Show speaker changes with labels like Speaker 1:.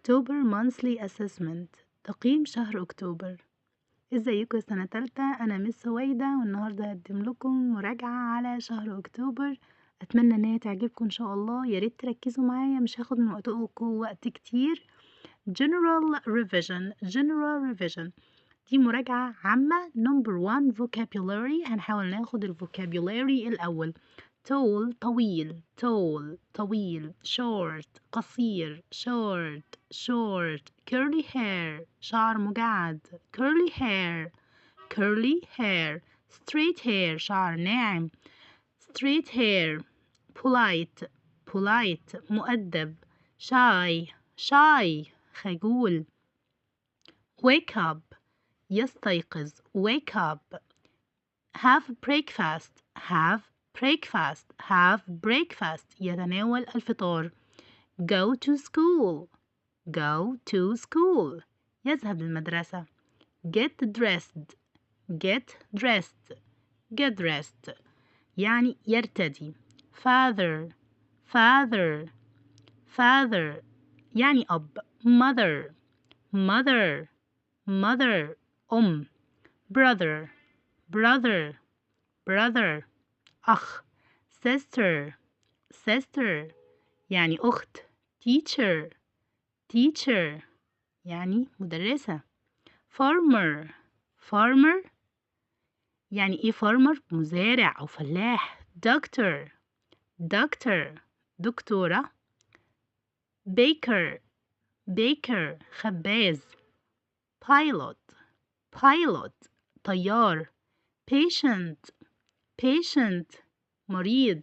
Speaker 1: October monthly assessment. تقييم شهر أكتوبر. ازيكم سنة تالتة، أنا مس هويدا، والنهاردة هقدم لكم مراجعة على شهر أكتوبر. أتمنى إن هي تعجبكم إن شاء الله. ياريت تركزوا معايا، مش هاخد من وقتكم وقت كتير. General revision دي مراجعة عامة. Number 1 vocabulary. هنحاول ناخد الفوكابيولاري الأول. tall طويل. short قصير. short curly hair شعر مجعد. curly hair straight hair شعر ناعم. straight hair polite مؤدب. shy خجول. wake up يستيقظ. wake up. have breakfast يتناول الفطار. go to school يذهب للمدرسة. get dressed يعني يرتدي. father يعني أب. mother أم. brother أخ. sister يعني أخت. teacher يعني مدرسة. farmer يعني إيه farmer؟ مزارع أو فلاح. doctor دكتورة. baker خباز. pilot طيار. patient مريض.